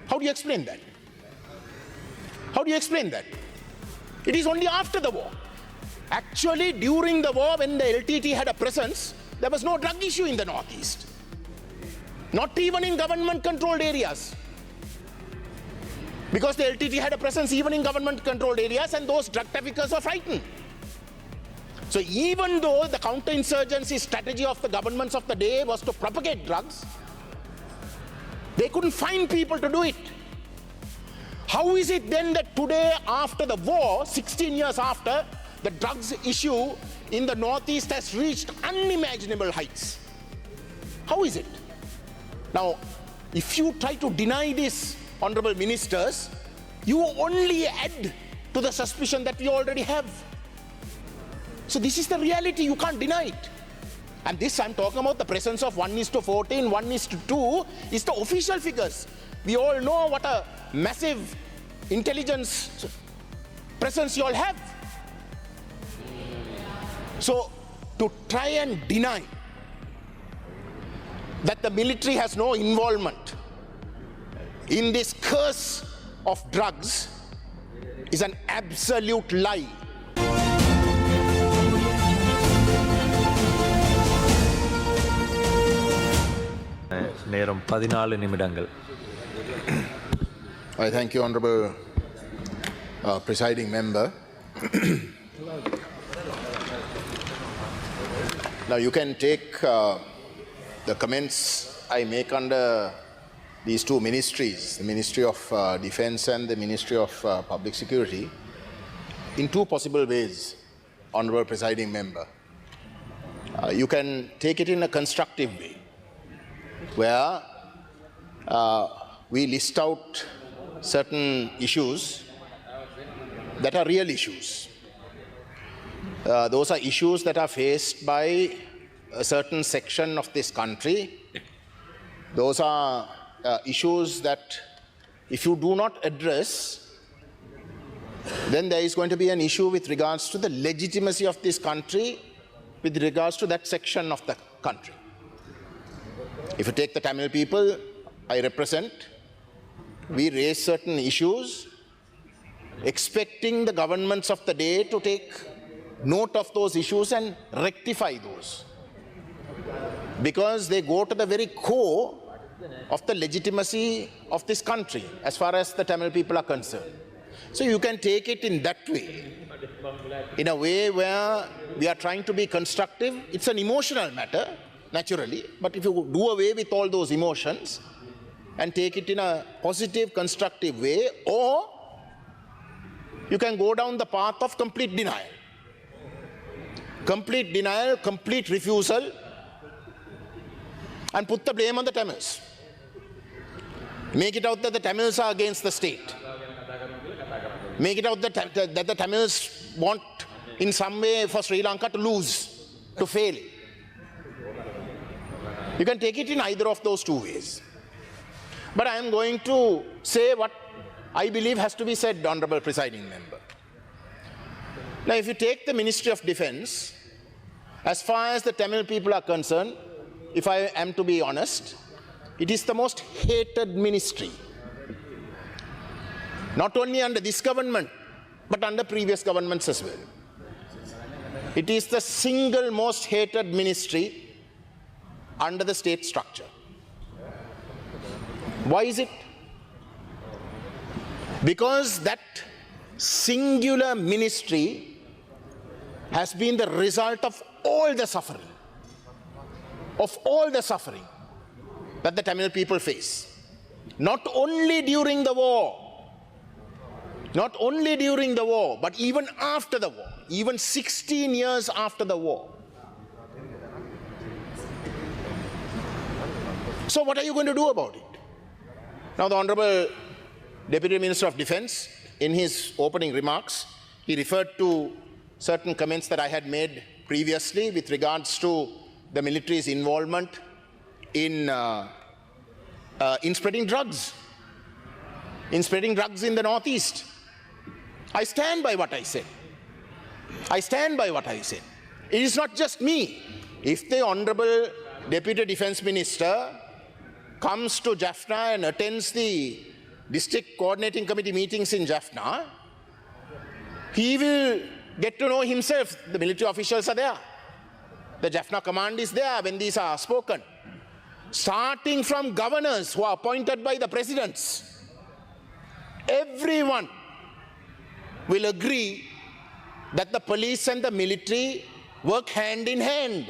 How do you explain that? How do you explain that? It is only after the war. Actually, during the war, when the LTT had a presence, there was no drug issue in the Northeast. Not even in government-controlled areas. Because the LTT had a presence even in government-controlled areas, and those drug traffickers were frightened. So even though the counterinsurgency strategy of the governments of the day was to propagate drugs, they couldn't find people to do it. How is it then that today, after the war, 16 years after, the drugs issue in the Northeast has reached unimaginable heights? How is it? Now, if you try to deny this, honorable ministers, you only add to the suspicion that we already have. So this is the reality, you can't deny it. And this, I'm talking about the presence of 1:14, 1:2 is the official figures. We all know what a massive intelligence presence you all have. So to try and deny that the military has no involvement in this curse of drugs is an absolute lie. நேரம் 14 நிமிடங்கள். I thank you, Honorable Presiding Member. Now you can take the comments I make under these two ministries, the Ministry of Defense and the Ministry of Public Security, in two possible ways, Honorable Presiding Member. You can take it in a constructive way, where we list out certain issues that are real issues. Those are issues that are faced by a certain section of this country. Those are issues that if you do not address, then there is going to be an issue with regards to the legitimacy of this country with regards to that section of the country. If you take the Tamil people I represent, we raise certain issues expecting the governments of the day to take note of those issues and rectify those, because they go to the very core of the legitimacy of this country as far as the Tamil people are concerned. So you can take it in that way, in a way where we are trying to be constructive. It's an emotional matter, naturally, but if you do away with all those emotions and take it in a positive, constructive way, or you can go down the path of complete denial. Complete denial, complete refusal, and put the blame on the Tamils. Make it out that the Tamils are against the state. Make it out that the Tamils want in some way for Sri Lanka to lose, to fail. You can take it in either of those two ways. But I am going to say what I believe has to be said, Honorable Presiding Member. Now, if you take the Ministry of Defense, as far as the Tamil people are concerned, if I am to be honest, it is the most hated ministry. Not only under this government, but under previous governments as well. It is the single most hated ministry under the state structure. Why is it? Because that singular ministry has been the result of all the suffering, that the Tamil people face. Not only during the war, but even after the war, even 16 years after the war. So what are you going to do about it? Now, the Honorable Deputy Minister of Defense, in his opening remarks, he referred to certain comments that I had made previously with regards to the military's involvement in spreading drugs, in the Northeast. I stand by what I said. It is not just me. If the Honorable Deputy Defense Minister comes to Jaffna and attends the district coordinating committee meetings in Jaffna, he will get to know himself. The military officials are there. The Jaffna command is there when these are spoken. Starting from governors who are appointed by the presidents, everyone will agree that the police and the military work hand in hand.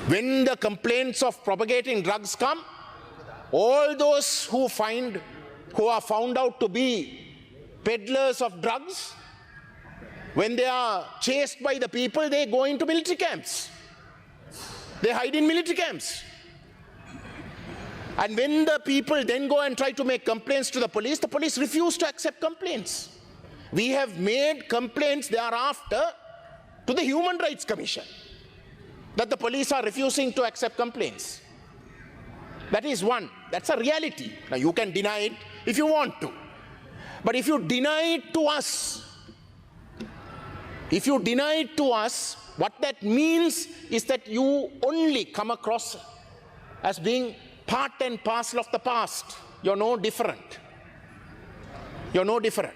When the complaints of propagating drugs come, all those who are found out to be peddlers of drugs, when they are chased by the people, they go into military camps. They hide in military camps. And when the people then go and try to make complaints to the police refuse to accept complaints. We have made complaints thereafter to the Human Rights Commission that the police are refusing to accept complaints. That is one. That's a reality. Now you can deny it if you want to. But if you deny it to us, what that means is that you only come across as being part and parcel of the past. You're no different. You're no different.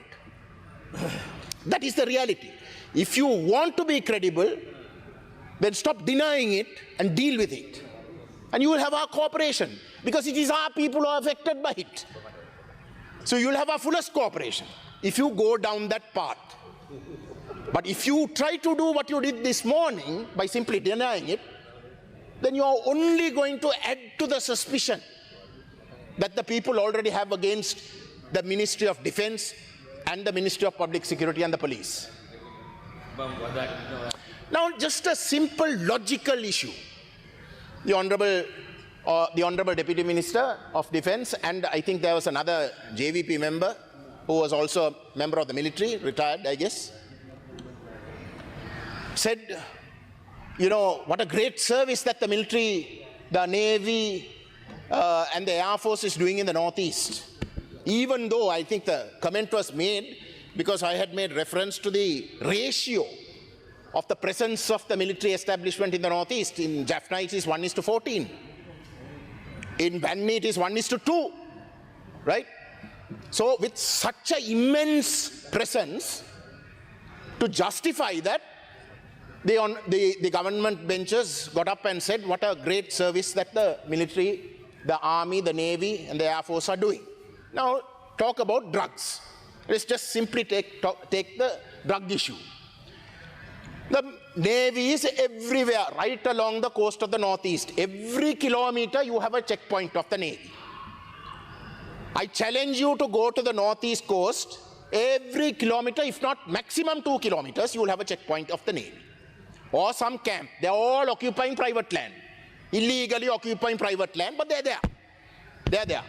That is the reality. If you want to be credible, then stop denying it and deal with it. And you will have our cooperation, because it is our people who are affected by it. So you will have our fullest cooperation if you go down that path. But if you try to do what you did this morning by simply denying it, then you are only going to add to the suspicion that the people already have against the Ministry of Defense and the Ministry of Public Security and the police. Now, just a simple logical issue. The Honorable Deputy Minister of Defense, and I think there was another JVP member who was also a member of the military, retired, I guess, said, you know, what a great service that the military, the Navy, and the Air Force is doing in the Northeast. Even though I think the comment was made because I had made reference to the ratio of the presence of the military establishment in the Northeast. In Jaffna it is 1:14. In Banni it is 1:2, right? So with such an immense presence, to justify that, the government benches got up and said what a great service that the military, the army, the navy and the air force are doing. Now talk about drugs. Let's just simply take the drug issue. The navy is everywhere, right along the coast of the Northeast. Every kilometer you have a checkpoint of the navy. I challenge you to go to the Northeast coast. Every kilometer, if not maximum 2 kilometers, you will have a checkpoint of the navy. Or some camp. They're all occupying private land. Illegally occupying private land, but they're there. They're there.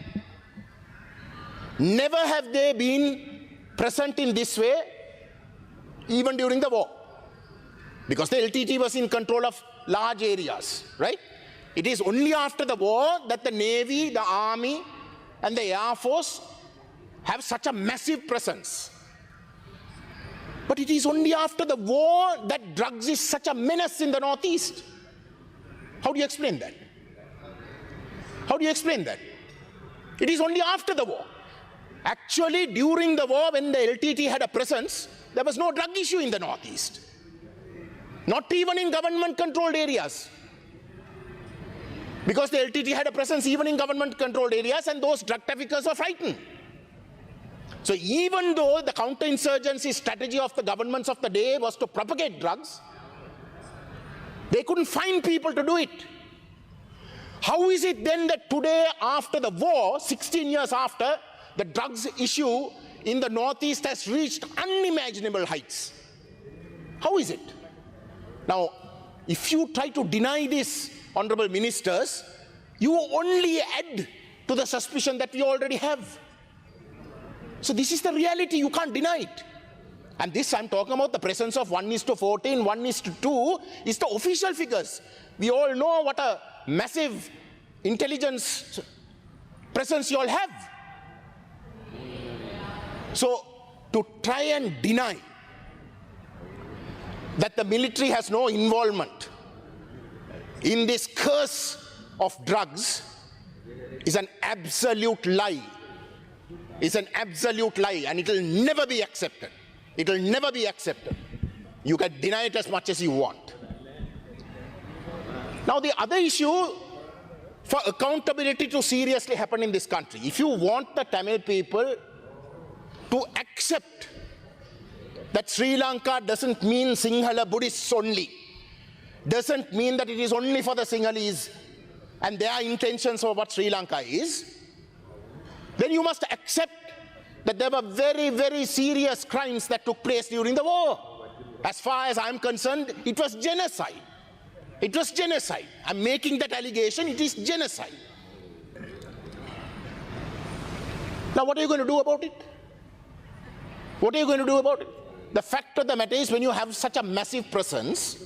Never have they been present in this way, even during the war. Because the LTT was in control of large areas, right? It is only after the war that the Navy, the Army, and the Air Force have such a massive presence. But it is only after the war that drugs is such a menace in the Northeast. How do you explain that? How do you explain that? It is only after the war. Actually, during the war, when the LTT had a presence, there was no drug issue in the Northeast. Not even in government-controlled areas. Because the LTT had a presence even in government-controlled areas, and those drug traffickers are frightened. So even though the counterinsurgency strategy of the governments of the day was to propagate drugs, they couldn't find people to do it. How is it then that today, after the war, 16 years after, the drugs issue in the Northeast has reached unimaginable heights? How is it? Now, if you try to deny this, honorable ministers, you only add to the suspicion that we already have. So this is the reality, you can't deny it. And this, I'm talking about the presence of 1:14, 1:2 is the official figures. We all know what a massive intelligence presence you all have. So to try and deny that the military has no involvement in this curse of drugs is an absolute lie. It's an absolute lie, and it will never be accepted. It will never be accepted. You can deny it as much as you want. Now, the other issue for accountability to seriously happen in this country, if you want the Tamil people to accept that Sri Lanka doesn't mean Sinhala Buddhists only, doesn't mean that it is only for the Sinhalese and their intentions of what Sri Lanka is, then you must accept that there were very, very serious crimes that took place during the war. As far as I'm concerned, it was genocide. It was genocide. I'm making that allegation, it is genocide. Now, what are you going to do about it? What are you going to do about it? The fact of the matter is, when you have such a massive presence,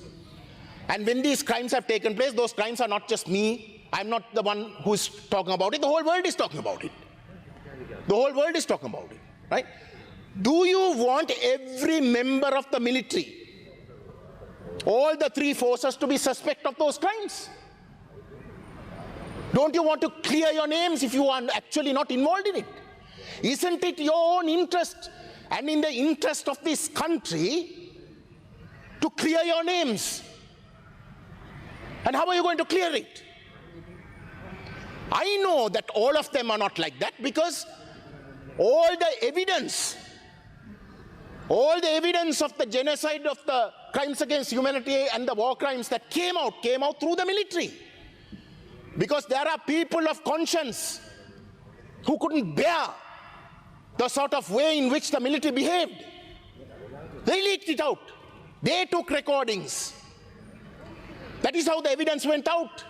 and when these crimes have taken place, those crimes are not just me. I'm not the one who's talking about it. The whole world is talking about it. The whole world is talking about it, right? Do you want every member of the military, all the three forces, to be suspect of those crimes? Don't you want to clear your names if you are actually not involved in it? Isn't it your own interest and in the interest of this country to clear your names? And how are you going to clear it? I know that all of them are not like that, because all the evidence of the genocide, of the crimes against humanity and the war crimes that came out through the military. Because there are people of conscience who couldn't bear the sort of way in which the military behaved. They leaked it out. They took recordings. That is how the evidence went out.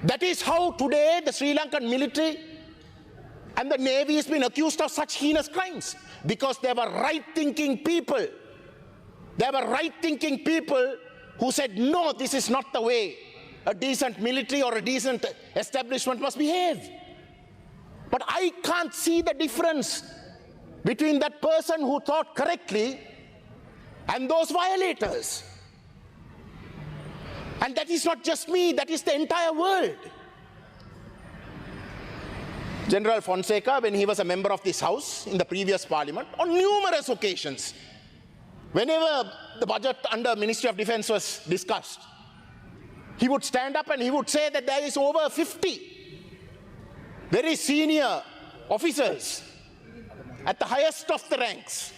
That is how today the Sri Lankan military and the Navy has been accused of such heinous crimes. Because there were right-thinking people. There were right-thinking people who said, no, this is not the way a decent military or a decent establishment must behave. But I can't see the difference between that person who thought correctly and those violators. And that is not just me, that is the entire world. General Fonseca, when he was a member of this House in the previous Parliament, on numerous occasions, whenever the budget under Ministry of Defence was discussed, he would stand up and he would say that there is over 50 very senior officers at the highest of the ranks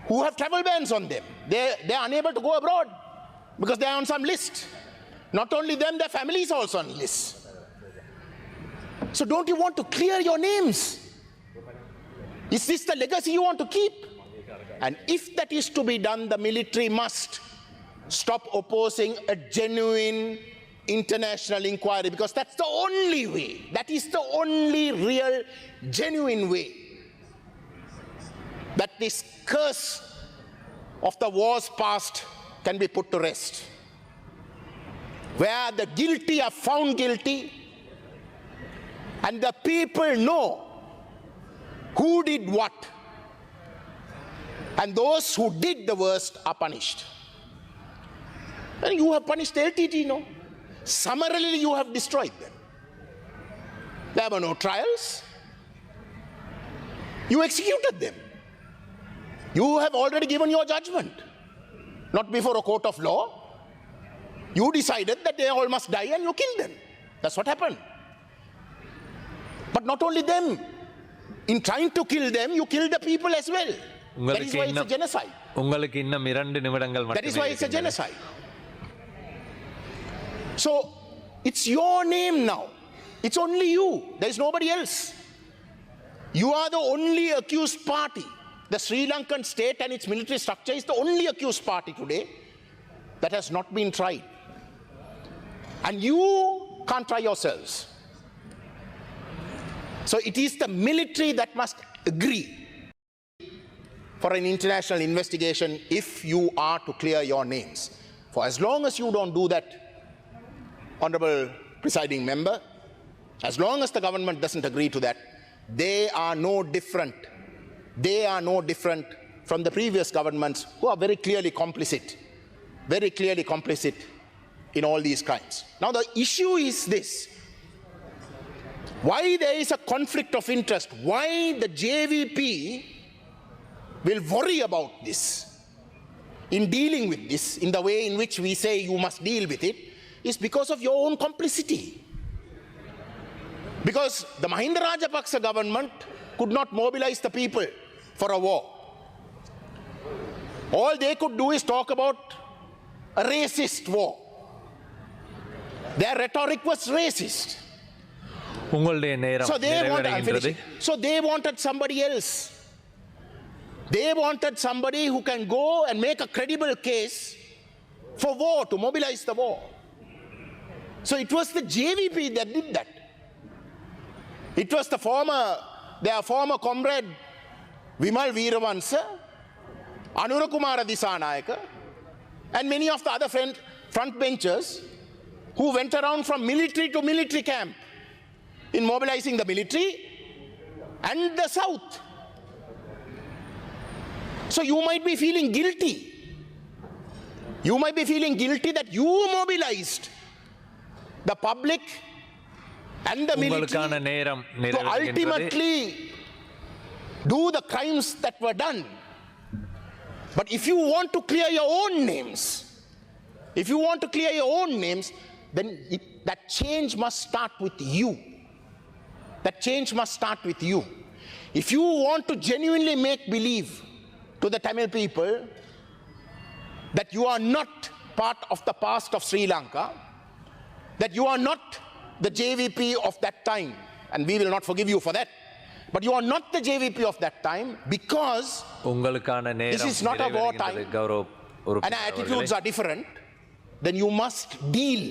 who have travel bans on them. They are unable to go abroad because they are on some list. Not only them, their families are also on lists. So don't you want to clear your names? Is this the legacy you want to keep? And if that is to be done, the military must stop opposing a genuine international inquiry, because that's the only way. That is the only real, genuine way that this curse of the wars past can be put to rest. Where the guilty are found guilty and the people know who did what, and those who did the worst are punished. And you have punished LTT, no? Summarily you have destroyed them. There were no trials. You executed them. You have already given your judgment. Not before a court of law. You decided that they all must die and you killed them. That's what happened. But not only them. In trying to kill them, you killed the people as well. That is why it's a genocide. That is why it's a genocide. So, it's your name now. It's only you. There is nobody else. You are the only accused party. The Sri Lankan state and its military structure is the only accused party today that has not been tried. And you can't try yourselves. So it is the military that must agree for an international investigation if you are to clear your names. For as long as you don't do that, Honorable Presiding Member, as long as the government doesn't agree to that, they are no different. They are no different from the previous governments who are very clearly complicit in all these crimes. Now the issue is this. Why there is a conflict of interest, why the JVP will worry about this, in dealing with this, in the way in which we say you must deal with it, is because of your own complicity. Because the Mahinda Rajapaksa government could not mobilize the people for a war. All they could do is talk about a racist war. Their rhetoric was racist. உங்களுடைய நேரம் நிறைவடைகின்றது. So they wanted somebody else. They wanted somebody who can go and make a credible case for war, to mobilize the war. So it was the JVP that did that. It was their former comrade Vimal Veeravansa, Anura Kumara Disanayaka, and many of the other front benchers who went around from military to military camp in mobilizing the military and the South. So you might be feeling guilty. You might be feeling guilty that you mobilized the public and the military to ultimately do the crimes that were done. But if you want to clear your own names, then that change must start with you. That change must start with you. If you want to genuinely make believe to the Tamil people that you are not part of the past of Sri Lanka, that you are not the JVP of that time, and we will not forgive you for that, but you are not the JVP of that time, because this is not a war time and our attitudes are different, then you must deal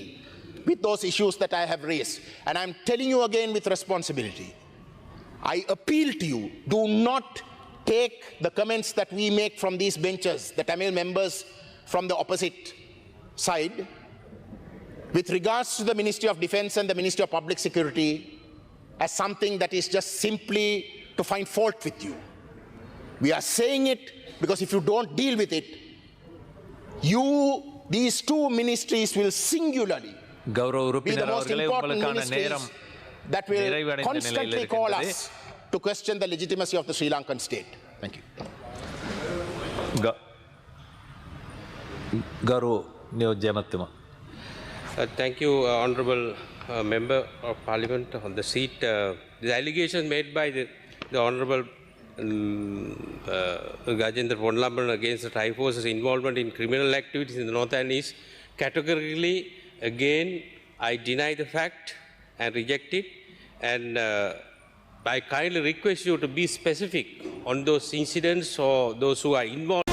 with those issues that I have raised. And I'm telling you again with responsibility, I appeal to you, do not take the comments that we make from these benches, the Tamil members from the opposite side, with regards to the Ministry of Defense and the Ministry of Public Security, as something that is just simply to find fault with you. We are saying it because if you don't deal with it, these two ministries will singularly be the most important ministries that will constantly call us to question the legitimacy of the Sri Lankan state. Thank you. Thank you, Honourable Member of Parliament on the seat. The allegation made by the Honourable Gajendra Ponlamban against the Thai forces' involvement in criminal activities in the north and east, categorically, again, I deny the fact and reject it, and I kindly request you to be specific on those incidents or those who are involved.